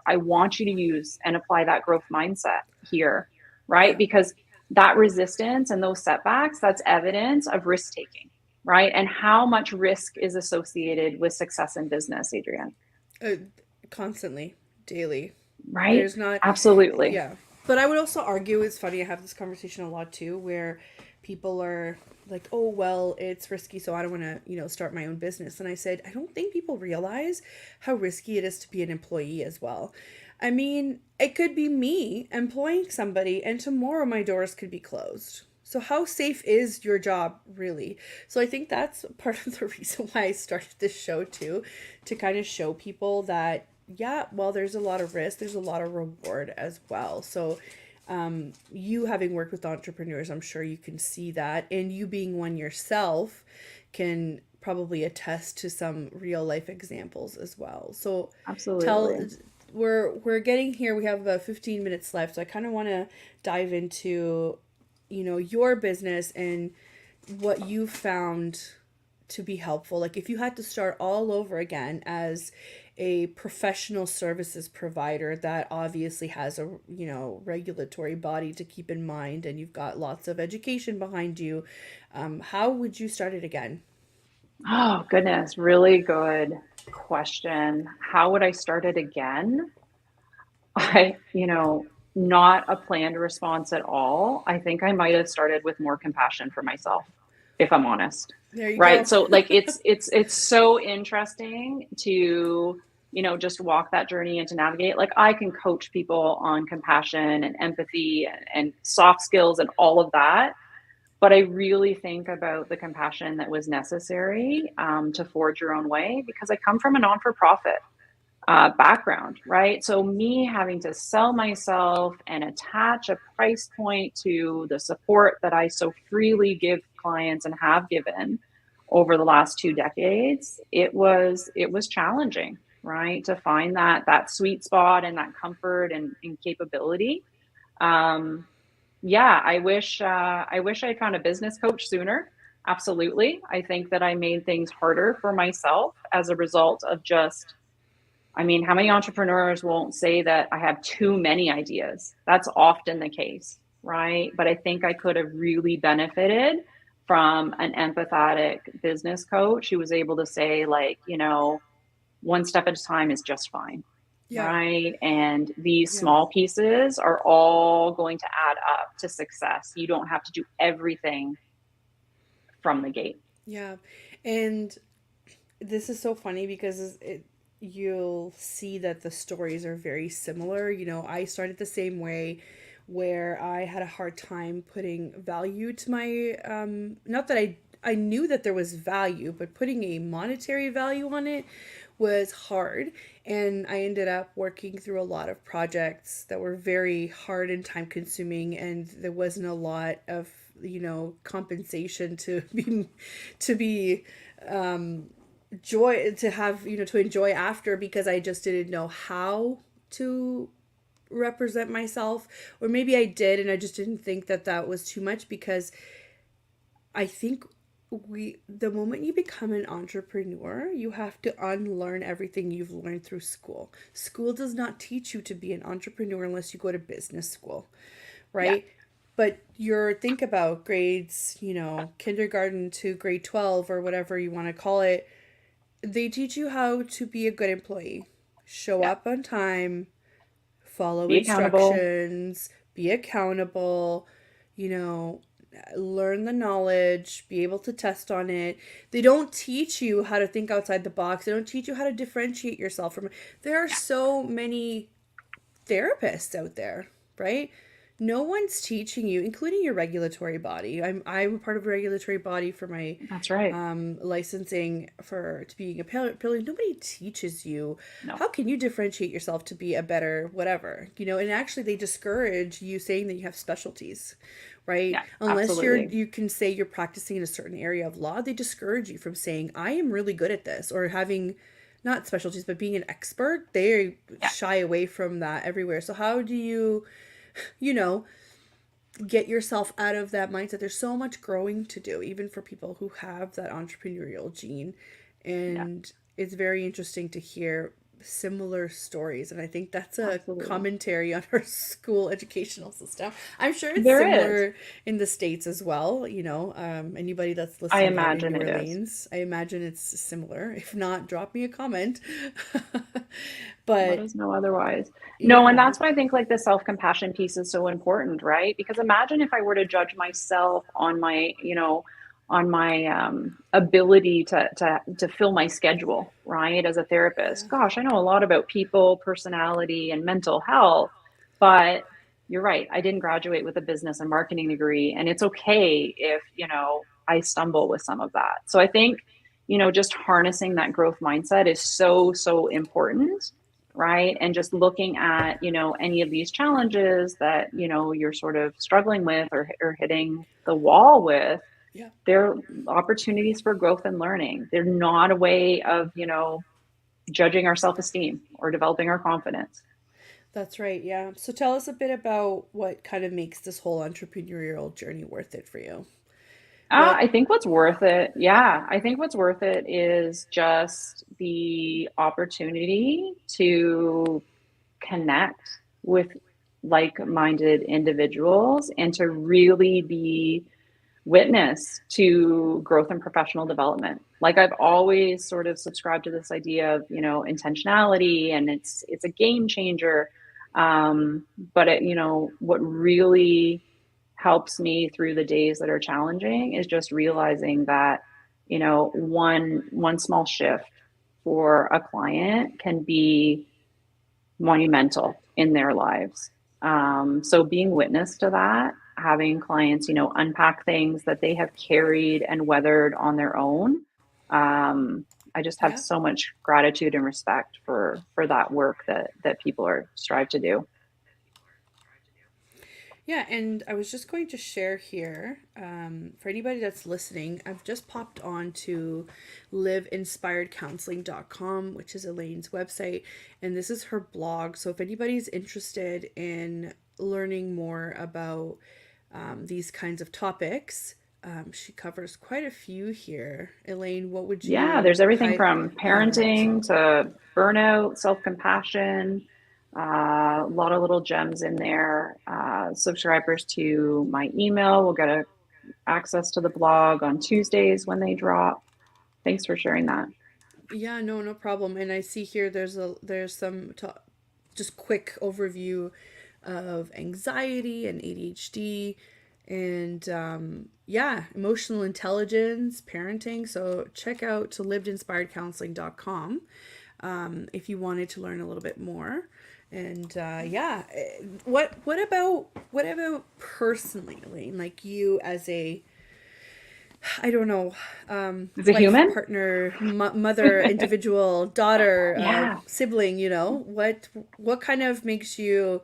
I want you to use and apply that growth mindset here, right? Yeah. Because that resistance and those setbacks, that's evidence of risk taking, right? And how much risk is associated with success in business, Adrienne? Uh, Constantly, daily. Right? There's not, Absolutely. yeah. But I would also argue, it's funny, I have this conversation a lot too, where people are like, oh, well, it's risky, so I don't want to, start my own business. And I said, I don't think people realize how risky it is to be an employee as well. I mean, it could be me employing somebody, and tomorrow my doors could be closed. So how safe is your job really? So I think that's part of the reason why I started this show too, to kind of show people that, yeah, well, there's a lot of risk, there's a lot of reward as well. So you having worked with entrepreneurs, I'm sure you can see that, and you being one yourself can probably attest to some real life examples as well. So tell Absolutely. we're getting here. We have about 15 minutes left, so I kind of want to dive into, your business and what you found to be helpful. Like if you had to start all over again as a professional services provider that obviously has a, regulatory body to keep in mind, and you've got lots of education behind you, how would you start it again? Oh, goodness. Really good question. How would I start it again? Not a planned response at all. I think I might have started with more compassion for myself, if I'm honest. There you Right. go. So like it's so interesting to just walk that journey and to navigate. Like I can coach people on compassion and empathy and soft skills and all of that. But I really think about the compassion that was necessary to forge your own way, because I come from a non-for-profit background, right? So me having to sell myself and attach a price point to the support that I so freely give clients and have given over the last 2 decades, it was challenging, right? To find that sweet spot and that comfort and capability. Um, yeah, I wish I'd found a business coach sooner. Absolutely. I think that I made things harder for myself as a result of just, I mean, how many entrepreneurs won't say that I have too many ideas? That's often the case, right? But I think I could have really benefited from an empathetic business coach who was able to say, like, one step at a time is just fine, Yeah. right? And these Yeah. small pieces are all going to add up to success. You don't have to do everything from the gate. Yeah. And this is so funny because you'll see that the stories are very similar. I started the same way where I had a hard time putting value to my not that I knew that there was value, but putting a monetary value on it was hard. And I ended up working through a lot of projects that were very hard and time consuming, and there wasn't a lot of, compensation to be joy to have, to enjoy after, because I just didn't know how to represent myself. Or maybe I did and I just didn't think that that was too much, because I think the moment you become an entrepreneur, you have to unlearn everything you've learned through school. School does not teach you to be an entrepreneur unless you go to business school, Yeah, right? But think about grades, kindergarten to grade 12 or whatever you want to call it. They teach you how to be a good employee, show yeah. up on time, follow Be accountable. instructions, be accountable, you know, learn the knowledge, be able to test on it. They don't teach you how to think outside the box. They don't teach you how to differentiate yourself from. There are so many therapists out there, right? No one's teaching you, including your regulatory body. I'm a part of a regulatory body for my That's right. licensing for to being a paralegal. Nobody teaches you No. how can you differentiate yourself to be a better whatever, and actually they discourage you saying that you have specialties, right? Yeah, Unless absolutely. you can say you're practicing in a certain area of law, they discourage you from saying I am really good at this, or having not specialties but being an expert. They Yeah. shy away from that everywhere. So how do you know get yourself out of that mindset? There's so much growing to do, even for people who have that entrepreneurial gene. Yeah, And it's very interesting to hear similar stories. And I think that's a absolutely. commentary on our school educational system. I'm sure it's There is. similar in the States as well. Anybody that's I listening out in imagine New it is. Orleans, I imagine it's similar. If not, drop me a comment. Let But us know otherwise. No, and yeah, that's why I think like the self-compassion piece is so important, right? Because imagine if I were to judge myself on my ability to fill my schedule, right? As a yeah, therapist. Gosh, I know a lot about people, personality, and mental health, but you're right. I didn't graduate with a business and marketing degree, and it's okay if, I stumble with some of that. So I think, just harnessing that growth mindset is so, so important, right? And just looking at, any of these challenges that, you're sort of struggling with or hitting the wall with, yeah. they're opportunities for growth and learning. They're not a way of, judging our self-esteem or developing our confidence. That's right. Yeah. So tell us a bit about what kind of makes this whole entrepreneurial journey worth it for you. What? I think what's worth it, yeah, I think what's worth it is just the opportunity to connect with like-minded individuals and to really be witness to growth and professional development. Like I've always sort of subscribed to this idea of, intentionality, and it's a game changer. But what really helps me through the days that are challenging is just realizing that, one small shift for a client can be monumental in their lives. So being witness to that, having clients, unpack things that they have carried and weathered on their own. I just have Yeah. so much gratitude and respect for that work that people are strive to do. Yeah, and I was just going to share here for anybody that's listening, I've just popped on to liveinspiredcounseling.com, which is Elaine's website, and this is her blog. So if anybody's interested in learning more about these kinds of topics, she covers quite a few here. Elaine, what would Yeah, you there's everything from highlight? parenting to burnout, self-compassion, a lot of little gems in there. Subscribers to my email will get access to the blog on Tuesdays when they drop. Thanks for sharing that. Yeah, no, no problem. And I see here there's some just quick overview of anxiety and ADHD and yeah, emotional intelligence, parenting. So check out to livedinspiredcounseling.com if you wanted to learn a little bit more. And yeah, what about personally, Elaine? Like you as a I don't know, As a wife, human? partner, mother, individual, daughter, Yeah. sibling, what kind of makes you,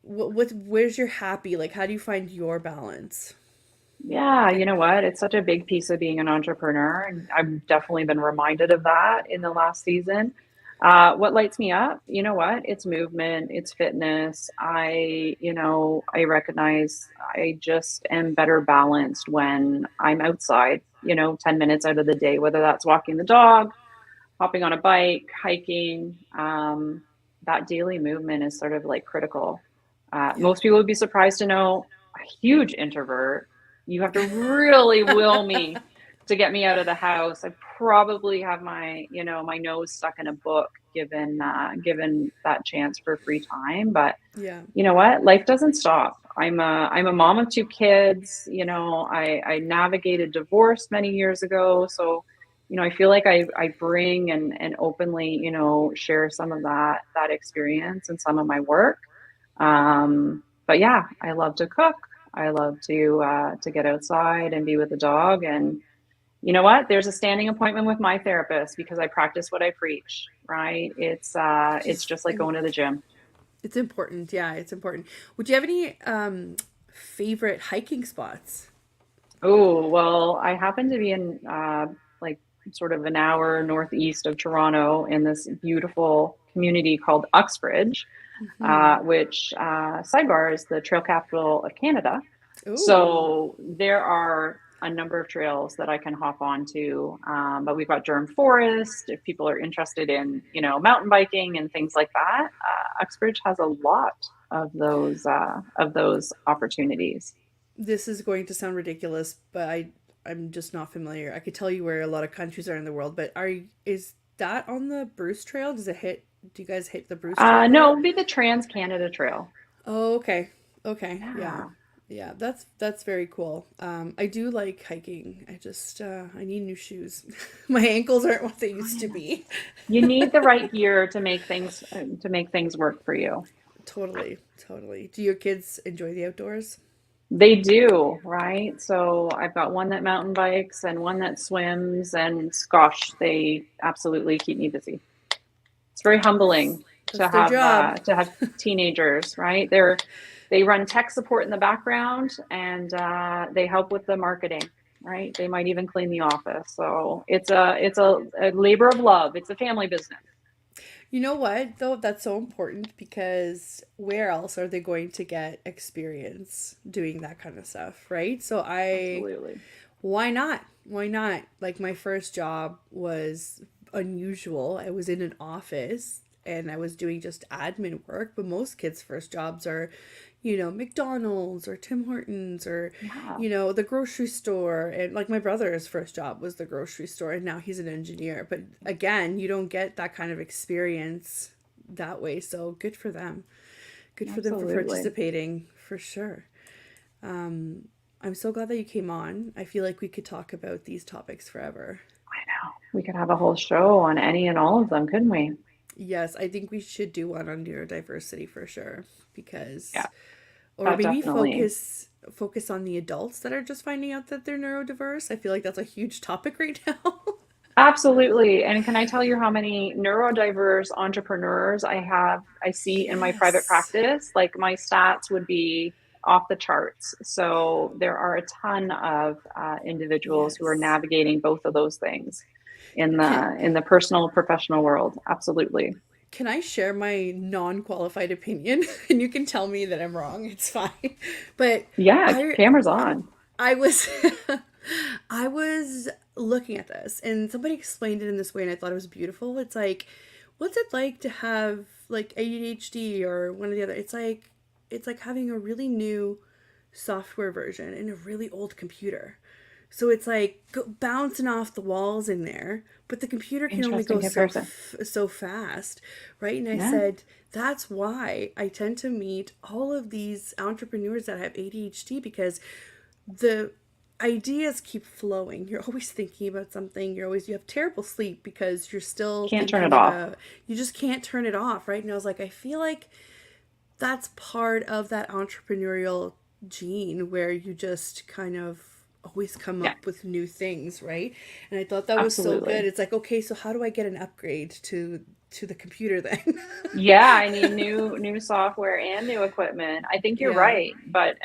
where's your happy? Like, how do you find your balance? Yeah, you Like, know what? It's such a big piece of being an entrepreneur, and I've definitely been reminded of that in the last season. What lights me up? You know what? It's movement, it's fitness. I recognize I just am better balanced when I'm outside, 10 minutes out of the day, whether that's walking the dog, hopping on a bike, hiking. That daily movement is sort of like critical. yeah. Most people would be surprised to know a huge introvert. You have to really will me to get me out of the house. I probably have my nose stuck in a book given that chance for free time. But Yeah. you know what? Life doesn't stop. I'm a mom of two kids. I navigated divorce many years ago, so I feel like I bring and openly share some of that experience and some of my work. But yeah, I love to cook. I love to get outside and be with the dog. And you know what? There's a standing appointment with my therapist because I practice what I preach. Right? Which It's is, just like going to the gym. it's important. Yeah, it's important. Would you have any favorite hiking spots? Oh, well, I happen to be in like sort of an hour northeast of Toronto in this beautiful community called Uxbridge, Hmm. which sidebar is the trail capital of Canada. Ooh. So there are a number of trails that I can hop onto, but we've got Durham Forest. If people are interested in, mountain biking and things like that, Uxbridge has a lot of those opportunities. This is going to sound ridiculous, but I'm just not familiar. I could tell you where a lot of countries are in the world, but is that on the Bruce Trail? Do you guys hit the Bruce Trail No, there? it would be the Trans Canada Trail. Oh, okay. Okay. Yeah. Yeah. Yeah, that's very cool. I do like hiking. I need new shoes. My ankles aren't what they Oh, used to yeah. be. You need the right gear to make things work for you. Totally, totally. Do your kids enjoy the outdoors? They do, right? So I've got one that mountain bikes and one that swims, and gosh, they absolutely keep me busy. It's very That's humbling that's their job. to have teenagers, right? They run tech support in the background, and they help with the marketing, right? They might even clean the office. So it's a labor of love. It's a family business. You know what, though? That's so important because where else are they going to get experience doing that kind of stuff, right? Absolutely. Why not? Why not? Like, my first job was unusual. I was in an office and I was doing just admin work, but most kids' first jobs are, McDonald's or Tim Hortons or, Yeah, the grocery store. And like my brother's first job was the grocery store and now he's an engineer. But again, you don't get that kind of experience that way. So good for them. Good for them for absolutely. participating for sure. I'm so glad that you came on. I feel like we could talk about these topics forever. I know. We could have a whole show on any and all of them, couldn't we? Yes, I think we should do one on neurodiversity for sure Yeah, because or that maybe definitely. focus on the adults that are just finding out that they're neurodiverse. I feel like that's a huge topic right now. Absolutely. And can I tell you how many neurodiverse entrepreneurs I see in my private Yes. practice? Like my stats would be off the charts. So there are a ton of individuals who are Yes. navigating both of those things Can in the personal professional world. Absolutely. can I share my non-qualified opinion? And you can tell me that I'm wrong. It's fine. But Yeah, I cameras I, on. I was I was looking at this and somebody explained it in this way and I thought it was beautiful. It's like, what's it like to have like ADHD or one of the other? It's like having a really new software version in a really old computer. So it's like bouncing off the walls in there, but the computer can only Interesting go comparison. so fast, right? And I Yeah, said that's why I tend to meet all of these entrepreneurs that have ADHD because the ideas keep flowing. You're always thinking about something. You have terrible sleep because you're still can't turn it thinking off. about, you just can't turn it off, right? And I was like, I feel like that's part of that entrepreneurial gene where you just kind of always come Yeah, up with new things, right? And I thought that was so good. absolutely. It's like, okay, so how do I get an upgrade to the computer then? Yeah, I need new software and new equipment. I think you're Yeah, right, but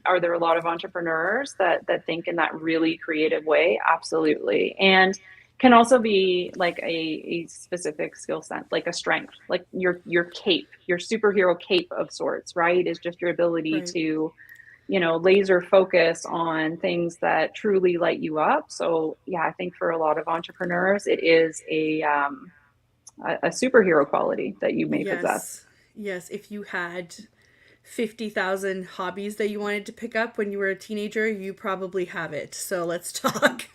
are there a lot of entrepreneurs that think in that really creative way? Absolutely, and can also be like a specific skill set, like a strength, like your cape, your superhero cape of sorts, right? Is just your ability right. to, laser focus on things that truly light you up. So yeah, I think for a lot of entrepreneurs, it is a superhero quality that you may possess. Yes. Yes, if you had 50,000 hobbies that you wanted to pick up when you were a teenager, you probably have it. So let's talk.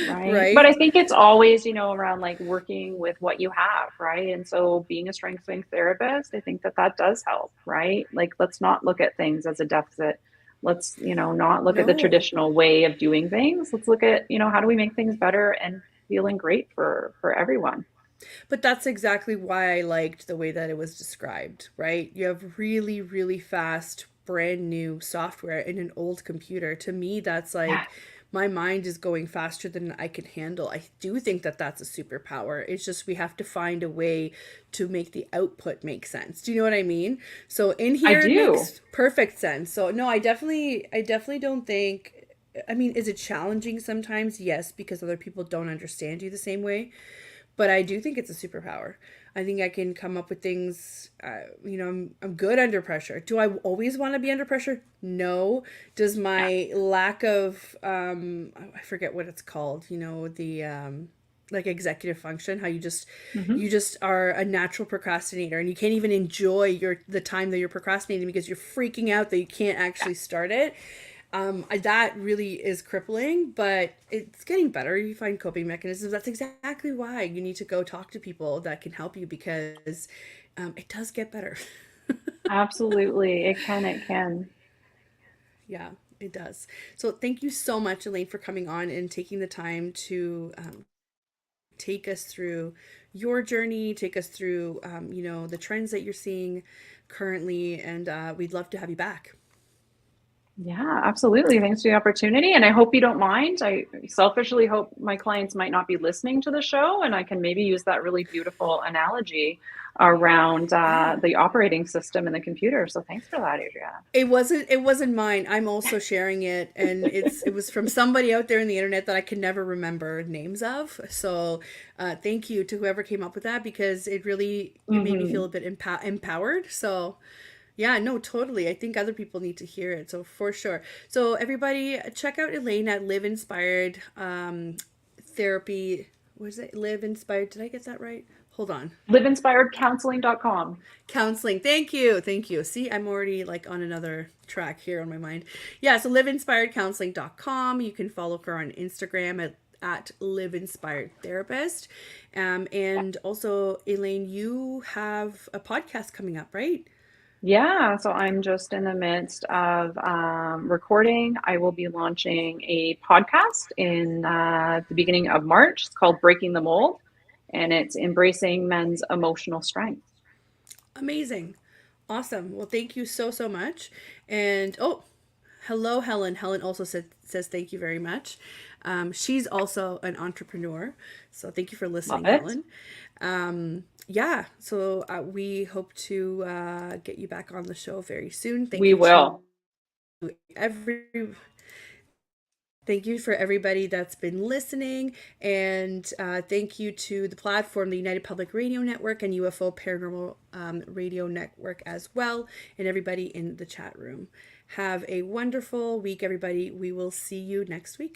Right. But I Right? think it's always, around like working with what you have, right? And so being a strength therapist, I think that does help, right? Like let's not look at things as a deficit. Let's, not look at the No. traditional way of doing things. Let's look at, how do we make things better and feeling great for everyone. But that's exactly why I liked the way that it was described, right? You have really, really fast, brand new software in an old computer. To me, that's Yeah, like my mind is going faster than I can handle. I do think that that's a superpower. It's just we have to find a way to make the output make sense. Do you know what I mean? So in I here it do. makes perfect sense. So no, I definitely don't think I mean, is it challenging sometimes? Yes, because other people don't understand you the same way, but I do think it's a superpower. I think I can come up with things. I'm good under pressure. Do I always want to be under pressure? No. Does Yeah. my lack of I forget what it's called. The like executive function, how you Hmm. just are a natural procrastinator and you can't even enjoy the time that you're procrastinating because you're freaking out that you can't Yeah. actually start it. That really is crippling, but it's getting better. You find coping mechanisms. That's exactly why you need to go talk to people that can help you because it does get better. Absolutely. It can. Yeah, it does. So thank you so much, Elaine, for coming on and taking the time to take us through your journey, take us through, the trends that you're seeing currently, and we'd love to have you back. Yeah, absolutely. Thanks for the opportunity. And I hope you don't mind. I selfishly hope my clients might not be listening to the show, and I can maybe use that really beautiful analogy around Yeah. the operating system in the computer. So thanks for that, Adriana. It wasn't mine. I'm also sharing it and it was from somebody out there in the internet that I can never remember names of. So, thank you to whoever came up with that because it made me feel a Hmm. bit empowered. So, yeah, no, totally. I think other people need to hear it. So, for sure. So, everybody check out Elaine at Live Inspired Therapy. Was it Live Inspired? Did I get that right? Hold on. Liveinspiredcounseling.com. Counseling. Thank you. Thank you. See, I'm already like on another track here on my mind. Yeah, so liveinspiredcounseling.com. You can follow her on Instagram at Live Inspired Therapist. Yeah. And also, Elaine, you have a podcast coming up, right? Yeah, so I'm just in the midst of recording. I will be launching a podcast in the beginning of March. It's called Breaking the Mold, and it's embracing men's emotional strength. Amazing. Awesome. Well, thank you so, so much. And oh, hello, Helen. Helen also says thank you very much. She's also an entrepreneur. So thank you for Love listening, it. Helen. Yeah, so we hope to get you back on the show very soon. We will. Every Thank you for everybody that's been listening, and thank you to the platform, the United Public Radio Network and UFO Paranormal Radio Network as well, and everybody in the chat room. Have a wonderful week, everybody. We will see you next week.